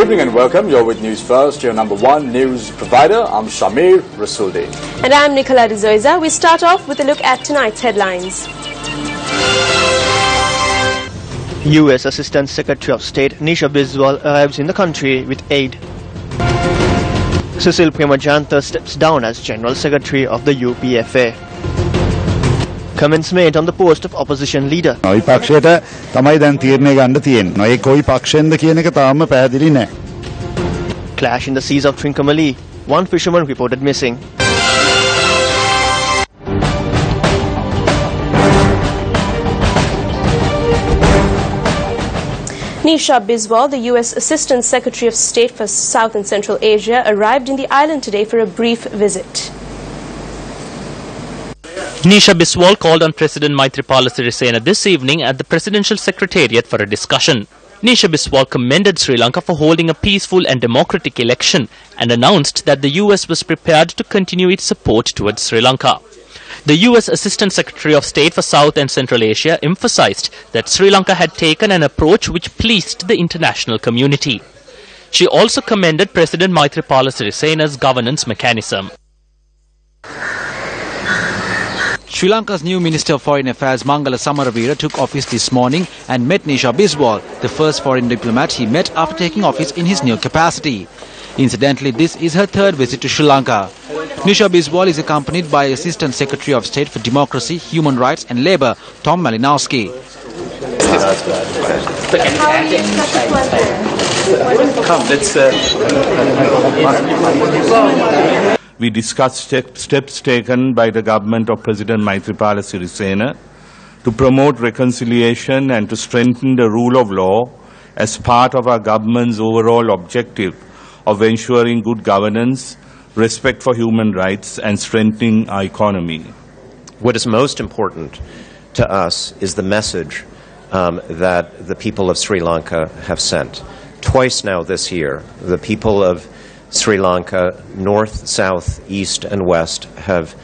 evening and welcome. You're with News First, your #1 news provider. I'm Shamir Rasuldi. And I'm Nicola D'Zoiza. We start off with a look at tonight's headlines. U.S. Assistant Secretary of State Nisha Biswal arrives in the country with aid. Cecil Premajantha steps down as General Secretary of the UPFA. Comments made on the post of opposition leader. Clash in the seas of Trincomalee. One fisherman reported missing. Nisha Biswal, the U.S. Assistant Secretary of State for South and Central Asia, arrived in the island today for a brief visit. Nisha Biswal called on President Maithripala Sirisena this evening at the Presidential Secretariat for a discussion. Nisha Biswal commended Sri Lanka for holding a peaceful and democratic election and announced that the US was prepared to continue its support towards Sri Lanka. The US Assistant Secretary of State for South and Central Asia emphasized that Sri Lanka had taken an approach which pleased the international community. She also commended President Maithripala Sirisena's governance mechanism. Sri Lanka's new Minister of Foreign Affairs Mangala Samaravira took office this morning and met Nisha Biswal, the first foreign diplomat he met after taking office in his new capacity. Incidentally, this is her third visit to Sri Lanka. Nisha Biswal is accompanied by Assistant Secretary of State for Democracy, Human Rights and Labour, Tom Malinowski. We discussed steps taken by the government of President Maithripala Sirisena to promote reconciliation and to strengthen the rule of law as part of our government's overall objective of ensuring good governance, respect for human rights and strengthening our economy. What is most important to us is the message that the people of Sri Lanka have sent. Twice now this year, the people of Sri Lanka, north, south, east and west, have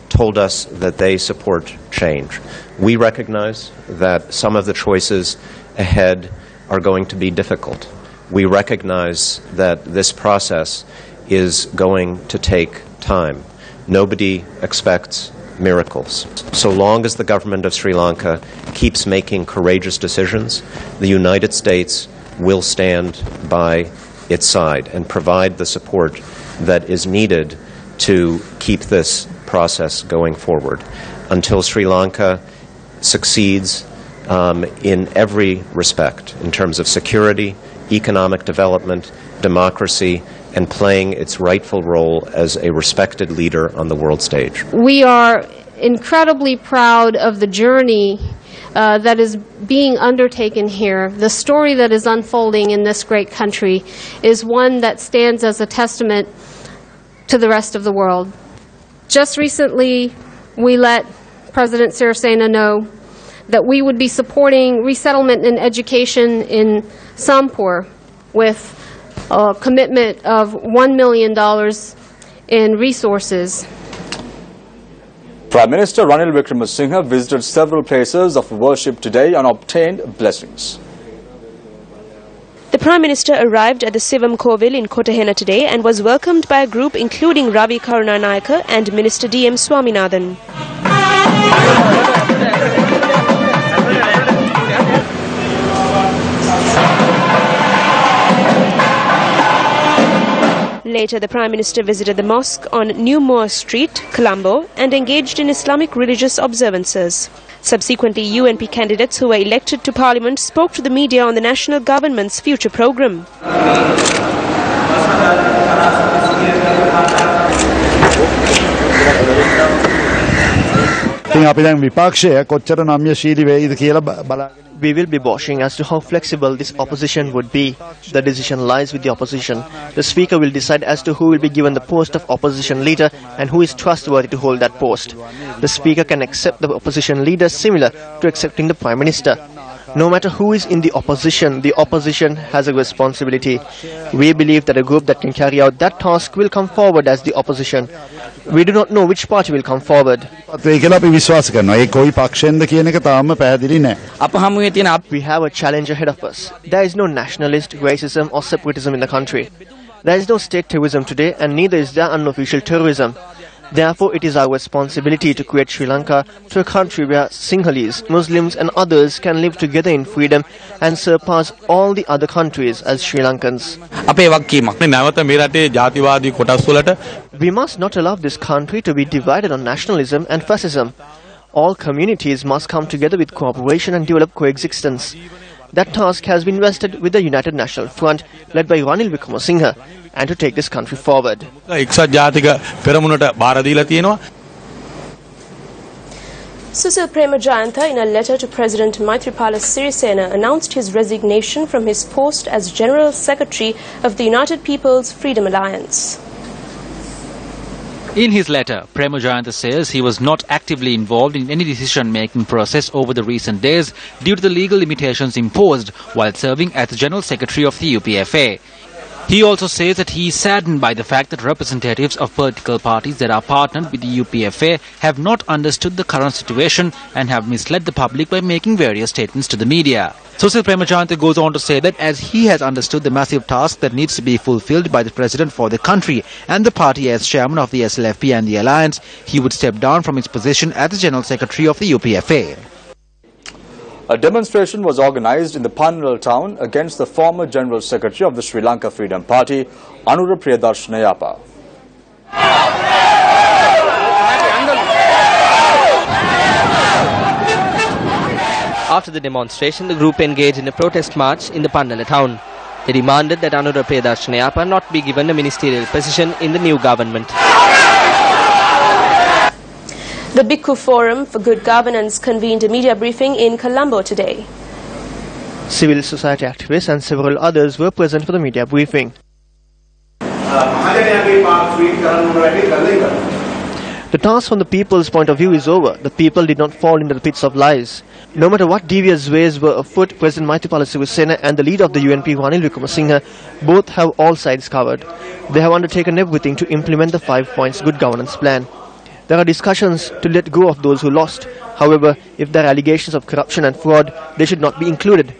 told us that they support change. We recognize that some of the choices ahead are going to be difficult. We recognize that this process is going to take time. Nobody expects miracles. So long as the government of Sri Lanka keeps making courageous decisions, the United States will stand by its side and provide the support that is needed to keep this process going forward until Sri Lanka succeeds in every respect in terms of security, economic development, democracy, and playing its rightful role as a respected leader on the world stage. We are incredibly proud of the journey that is being undertaken here. The story that is unfolding in this great country is one that stands as a testament to the rest of the world. Just recently, we let President Sirisena know that we would be supporting resettlement and education in Sampur with a commitment of $1 million in resources. Prime Minister Ranil Wickremesinghe visited several places of worship today and obtained blessings. The Prime Minister arrived at the Sivam Kovil in Kotahena today and was welcomed by a group including Ravi Karunanayake and Minister D.M. Swaminathan. Later, the Prime Minister visited the mosque on New Moor Street, Colombo, and engaged in Islamic religious observances. Subsequently, UNP candidates who were elected to Parliament spoke to the media on the national government's future programme. We will be watching as to how flexible this opposition would be. The decision lies with the opposition. The Speaker will decide as to who will be given the post of opposition leader and who is trustworthy to hold that post. The Speaker can accept the opposition leader similar to accepting the Prime Minister. No matter who is in the opposition has a responsibility. We believe that a group that can carry out that task will come forward as the opposition. We do not know which party will come forward. We have a challenge ahead of us. There is no nationalist, racism or separatism in the country. There is no state terrorism today, and neither is there unofficial terrorism. Therefore, it is our responsibility to create Sri Lanka to a country where Sinhalese, Muslims and others can live together in freedom and surpass all the other countries as Sri Lankans. We must not allow this country to be divided on nationalism and fascism. All communities must come together with cooperation and develop coexistence. That task has been vested with the United National Front led by Ranil Wickremesinghe and to take this country forward. Susil Premajayantha, in a letter to President Maithripala Sirisena, announced his resignation from his post as General Secretary of the United People's Freedom Alliance. In his letter, Premajayantha says he was not actively involved in any decision-making process over the recent days due to the legal limitations imposed while serving as the General Secretary of the UPFA. He also says that he is saddened by the fact that representatives of political parties that are partnered with the UPFA have not understood the current situation and have misled the public by making various statements to the media. Susil Premajayantha goes on to say that as he has understood the massive task that needs to be fulfilled by the President for the country and the party as chairman of the SLFP and the alliance, he would step down from his position as the General Secretary of the UPFA. A demonstration was organized in the Pannal town against the former General Secretary of the Sri Lanka Freedom Party, Anura Priyadarshana. After the demonstration, the group engaged in a protest march in the Pannal town. They demanded that Anura Priyadarshana not be given a ministerial position in the new government. The Baku Forum for Good Governance convened a media briefing in Colombo today. Civil society activists and several others were present for the media briefing. The task from the people's point of view is over. The people did not fall into the pits of lies. No matter what devious ways were afoot, President Maithripala Sirisena and the leader of the UNP, Ranil Wickremesinghe, both have all sides covered. They have undertaken everything to implement the 5 points good governance plan. There are discussions to let go of those who lost. However, if there are allegations of corruption and fraud, they should not be included.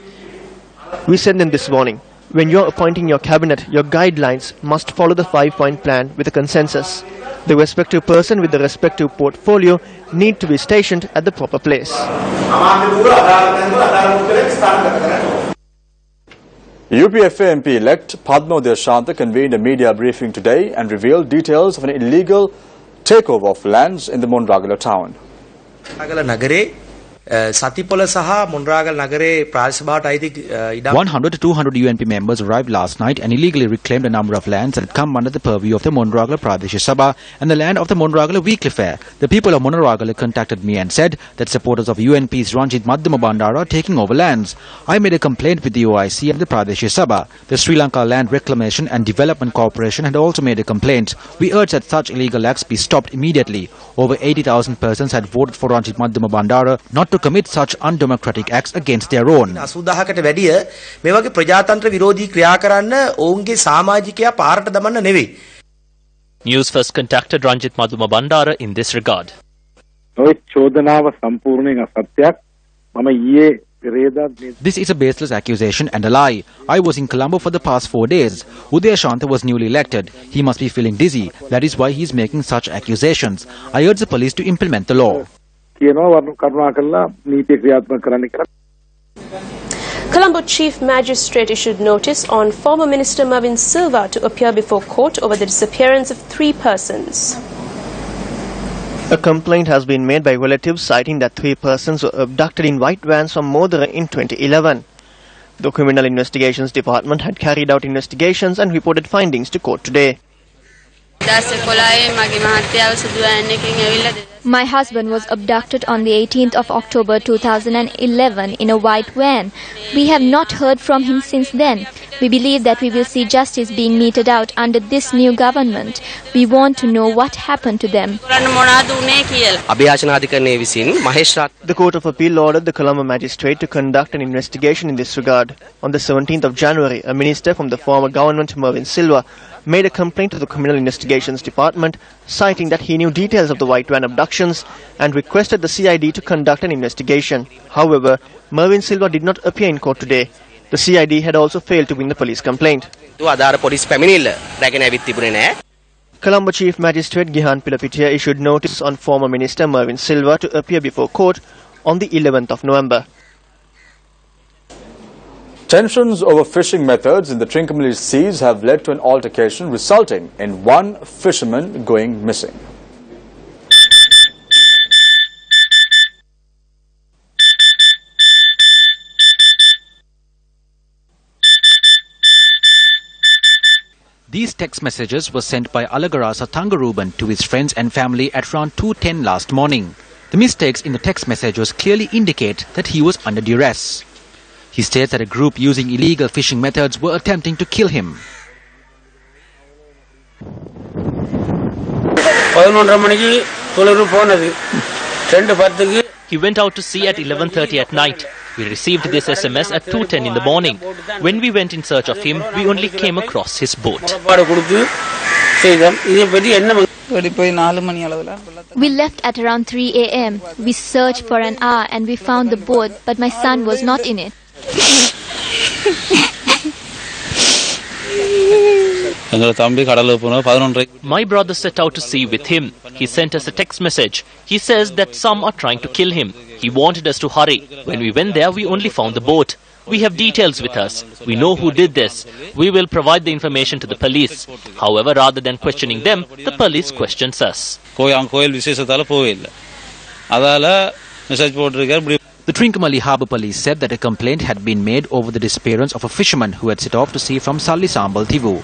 We send them this warning. When you are appointing your cabinet, your guidelines must follow the 5-point plan with a consensus. The respective person with the respective portfolio need to be stationed at the proper place. UPFA MP-elect Padma Shanta convened a media briefing today and revealed details of an illegal takeover of lands in the Monragala town. 100 to 200 UNP members arrived last night and illegally reclaimed a number of lands that had come under the purview of the Monragala Pradesh Sabha and the land of the Monragala Weekly Fair. The people of Monragala contacted me and said that supporters of UNP's Ranjit Madhyama Bandara are taking over lands. I made a complaint with the OIC and the Pradesh Sabha. The Sri Lanka Land Reclamation and Development Corporation had also made a complaint. We urge that such illegal acts be stopped immediately. Over 80,000 persons had voted for Ranjit Madhyama Bandara not to commit such undemocratic acts against their own. Newsfirst contacted Ranjit Madhyama Bandara in this regard. This is a baseless accusation and a lie. I was in Colombo for the past 4 days. Udaya Shanta was newly elected. He must be feeling dizzy. That is why he is making such accusations. I urge the police to implement the law. Colombo Chief Magistrate issued notice on former Minister Mervin Silva to appear before court over the disappearance of 3 persons. A complaint has been made by relatives citing that 3 persons were abducted in white vans from Modera in 2011. The Criminal Investigations Department had carried out investigations and reported findings to court today. My husband was abducted on the 18th of October 2011 in a white van. We have not heard from him since then. We believe that we will see justice being meted out under this new government. We want to know what happened to them. The Court of Appeal ordered the Colombo magistrate to conduct an investigation in this regard. On the 17th of January, a minister from the former government, Mervin Silva, made a complaint to the Criminal Investigations Department, citing that he knew details of the white van abductions and requested the CID to conduct an investigation. However, Mervin Silva did not appear in court today. The CID had also failed to win the police complaint. Colombo Chief Magistrate Gihan Pilapitia issued notice on former Minister Mervin Silva to appear before court on the 11th of November. Tensions over fishing methods in the Trincomalee seas have led to an altercation resulting in one fisherman going missing. These text messages were sent by Alagarasa Thangaruban to his friends and family at around 2:10 last morning. The mistakes in the text messages clearly indicate that he was under duress. He states that a group using illegal fishing methods were attempting to kill him. He went out to sea at 11:30 at night. We received this SMS at 2:10 in the morning. When we went in search of him, we only came across his boat. We left at around 3 a.m. We searched for an hour and we found the boat, but my son was not in it. My brother set out to sea with him. He sent us a text message. He says that some are trying to kill him. He wanted us to hurry. When we went there, we only found the boat. We have details with us. We know who did this. We will provide the information to the police. However, rather than questioning them, the police questions us. The Trincomalee Harbour Police said that a complaint had been made over the disappearance of a fisherman who had set off to sea from Salli Sambal Tivu.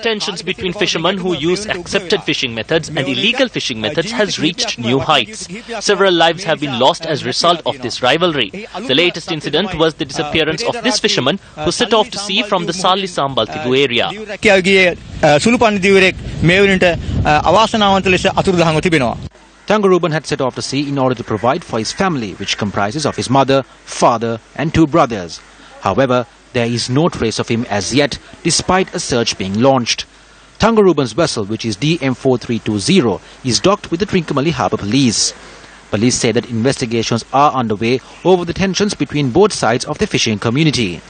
Tensions between fishermen who use accepted fishing methods and illegal fishing methods has reached new heights. Several lives have been lost as a result of this rivalry. The latest incident was the disappearance of this fisherman who set off to sea from the Salli Sambal Tivu area. Thangaruban had set off to sea in order to provide for his family, which comprises of his mother, father and 2 brothers. However, there is no trace of him as yet, despite a search being launched. Thangaruban's vessel, which is DM4320, is docked with the Trincomalee Harbour Police. Police say that investigations are underway over the tensions between both sides of the fishing community.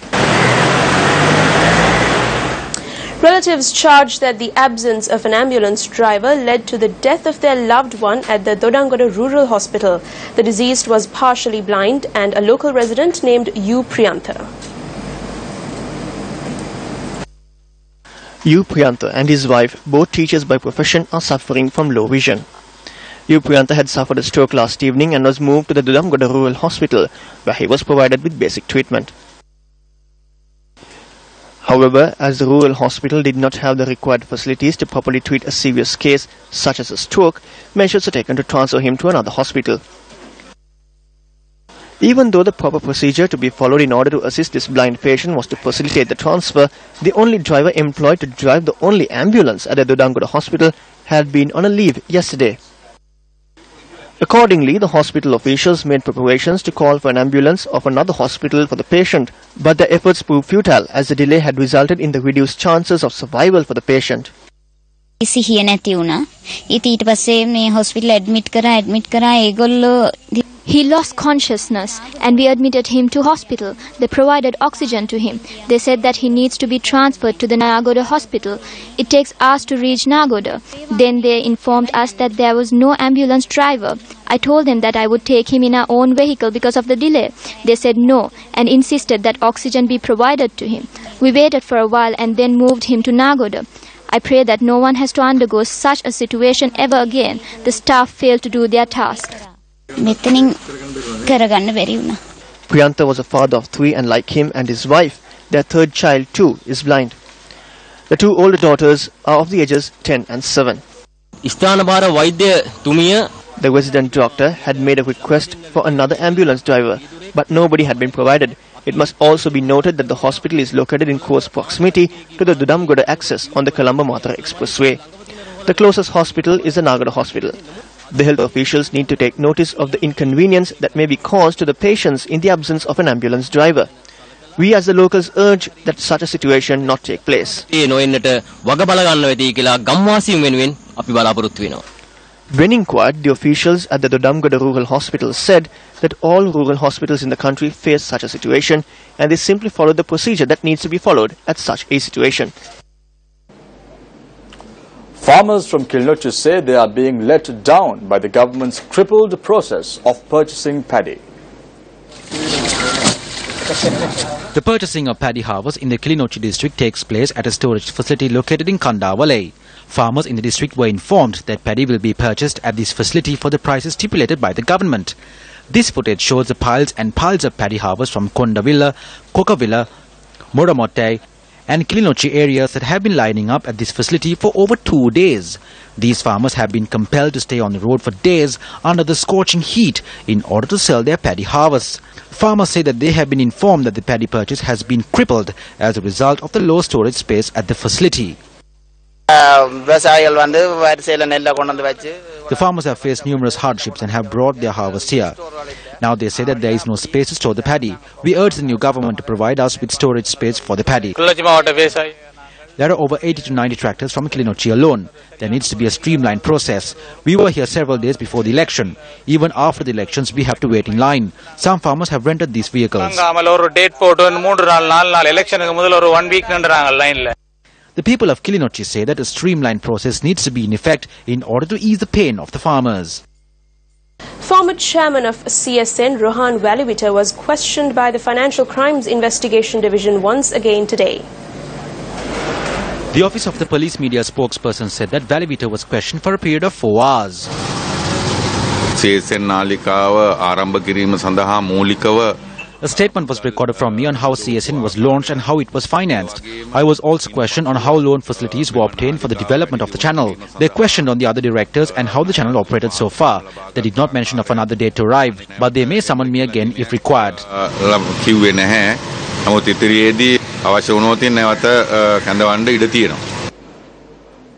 Relatives charged that the absence of an ambulance driver led to the death of their loved one at the Dodangoda Rural Hospital. The deceased was partially blind and a local resident named U. Priyantha. U. Priyantha and his wife, both teachers by profession, are suffering from low vision. U. Priyantha had suffered a stroke last evening and was moved to the Dodangoda Rural Hospital, where he was provided with basic treatment. However, as the rural hospital did not have the required facilities to properly treat a serious case such as a stroke, measures are taken to transfer him to another hospital. Even though the proper procedure to be followed in order to assist this blind patient was to facilitate the transfer, the only driver employed to drive the only ambulance at the Dodangoda hospital had been on a leave yesterday. Accordingly, the hospital officials made preparations to call for an ambulance of another hospital for the patient, but their efforts proved futile as the delay had resulted in the reduced chances of survival for the patient. සිහිය නැති වුණා. ඊට පස්සේ මේ hospital admit කරා ඒගොල්ලෝ He lost consciousness and we admitted him to hospital. They provided oxygen to him. They said that he needs to be transferred to the Nagoda hospital. It takes hours to reach Nagoda. Then they informed us that there was no ambulance driver. I told them that I would take him in our own vehicle because of the delay. They said no and insisted that oxygen be provided to him. We waited for a while and then moved him to Nagoda. I pray that no one has to undergo such a situation ever again. The staff failed to do their task. Priyantha was a father of 3 and like him and his wife, their 3rd child too is blind. The 2 older daughters are of the ages 10 and 7. The resident doctor had made a request for another ambulance driver, but nobody had been provided. It must also be noted that the hospital is located in close proximity to the Dudamgoda access on the Colombo-Mathura Expressway. The closest hospital is the Nagoda Hospital. The health officials need to take notice of the inconvenience that may be caused to the patients in the absence of an ambulance driver. We as the locals urge that such a situation not take place. When inquired, the officials at the Dodamgoda Rural Hospital said that all rural hospitals in the country face such a situation and they simply follow the procedure that needs to be followed at such a situation. Farmers from Kilnochchi say they are being let down by the government's crippled process of purchasing paddy. The purchasing of paddy harvest in the Kilnochchi district takes place at a storage facility located in Kandavale. Farmers in the district were informed that paddy will be purchased at this facility for the prices stipulated by the government. This footage shows the piles and piles of paddy harvest from Kondavilla, Kokavilla, Moramote and Kilnochchi areas that have been lining up at this facility for over 2 days. These farmers have been compelled to stay on the road for days under the scorching heat in order to sell their paddy harvests. Farmers say that they have been informed that the paddy purchase has been crippled as a result of the low storage space at the facility. The farmers have faced numerous hardships and have brought their harvest here. Now they say that there is no space to store the paddy. We urge the new government to provide us with storage space for the paddy. There are over 80 to 90 tractors from Kilnochchi alone. There needs to be a streamlined process. We were here several days before the election. Even after the elections, we have to wait in line. Some farmers have rented these vehicles. The people of Kilnochchi say that a streamlined process needs to be in effect in order to ease the pain of the farmers. Former chairman of CSN, Rohan Valivita, was questioned by the Financial Crimes Investigation Division once again today. The office of the police media spokesperson said that Valivita was questioned for a period of 4 hours. A statement was recorded from me on how CSN was launched and how it was financed. I was also questioned on how loan facilities were obtained for the development of the channel. They questioned on the other directors and how the channel operated so far. They did not mention of another date to arrive, but they may summon me again if required.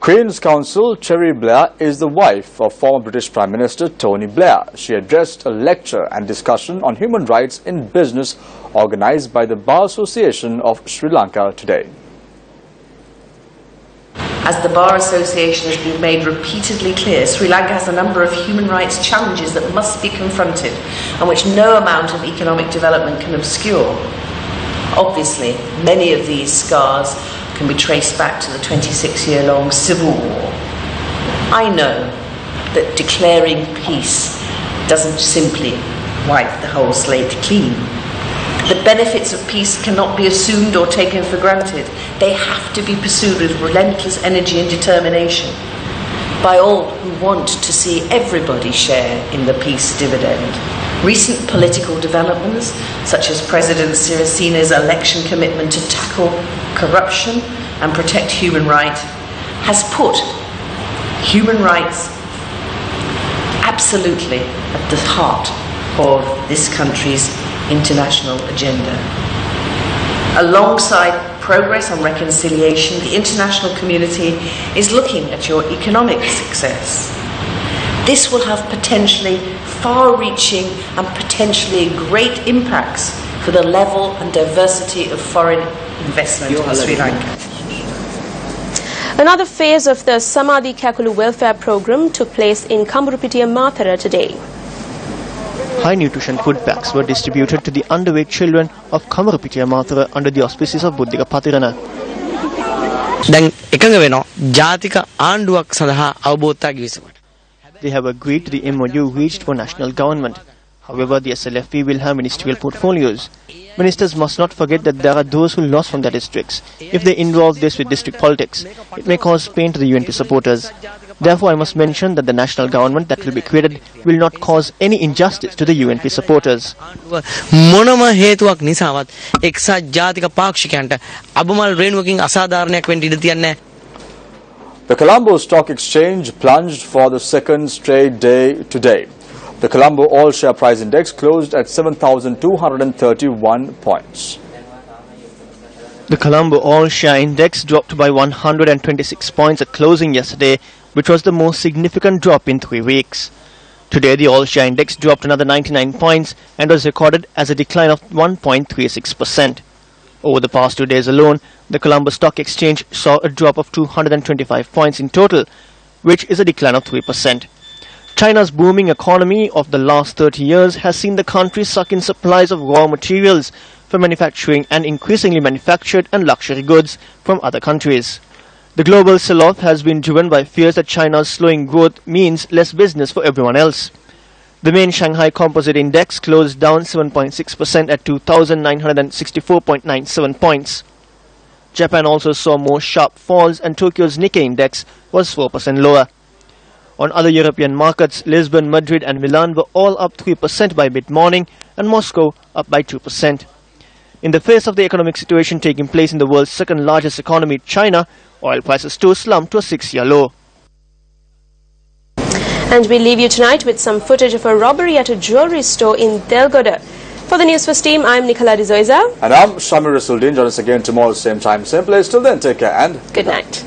Queen's Counsel Cherry Blair is the wife of former British Prime Minister Tony Blair. She addressed a lecture and discussion on human rights in business organized by the Bar Association of Sri Lanka today. As the Bar Association has been made repeatedly clear, Sri Lanka has a number of human rights challenges that must be confronted and which no amount of economic development can obscure. Obviously, many of these scars can be traced back to the 26-year-long civil war. I know that declaring peace doesn't simply wipe the whole slate clean. The benefits of peace cannot be assumed or taken for granted. They have to be pursued with relentless energy and determination by all who want to see everybody share in the peace dividend. Recent political developments, such as President Sirasina's election commitment to tackle corruption and protect human rights, has put human rights absolutely at the heart of this country's international agenda. Alongside progress on reconciliation, the international community is looking at your economic success. This will have potentially far-reaching and potentially great impacts for the level and diversity of foreign investment in Sri Lanka. Another phase of the Samadhi Kakulu welfare program took place in Kamburupitiya Mathura today. High nutrition food packs were distributed to the underweight children of Kamburupitiya Mathura under the auspices of Buddhika Patirana. They have agreed to the MOU reached for national government. However, the SLFP will have ministerial portfolios. Ministers must not forget that there are those who lost from their districts. If they involve this with district politics, it may cause pain to the UNP supporters. Therefore, I must mention that the national government that will be created will not cause any injustice to the UNP supporters. මොනම හේතුවක් නිසාවත් එක්සත් ජාතික පාක්ෂිකයන්ට අබමල් රේණුවකින් අසාධාරණයක් වෙන්න ඉඩ තියන්නේ නැහැ. The Colombo Stock Exchange plunged for the second straight day today. The Colombo All-Share Price Index closed at 7,231 points. The Colombo All-Share Index dropped by 126 points at closing yesterday, which was the most significant drop in 3 weeks. Today, the All-Share Index dropped another 99 points and was recorded as a decline of 1.36%. Over the past 2 days alone, the Colombo Stock Exchange saw a drop of 225 points in total, which is a decline of 3%. China's booming economy of the last 30 years has seen the country suck in supplies of raw materials for manufacturing and increasingly manufactured and luxury goods from other countries. The global sell-off has been driven by fears that China's slowing growth means less business for everyone else. The main Shanghai Composite Index closed down 7.6% at 2,964.97 points. Japan also saw more sharp falls and Tokyo's Nikkei Index was 4% lower. On other European markets, Lisbon, Madrid and Milan were all up 3% by mid-morning and Moscow up by 2%. In the face of the economic situation taking place in the world's second largest economy, China, oil prices too slumped to a 6-year low. And we leave you tonight with some footage of a robbery at a jewellery store in Delgoda. For the Newsfirst team, I'm Nicola Dizoiza. And I'm Shamir Rasuldin. Join us again tomorrow, same time, same place. Till then, take care and good night.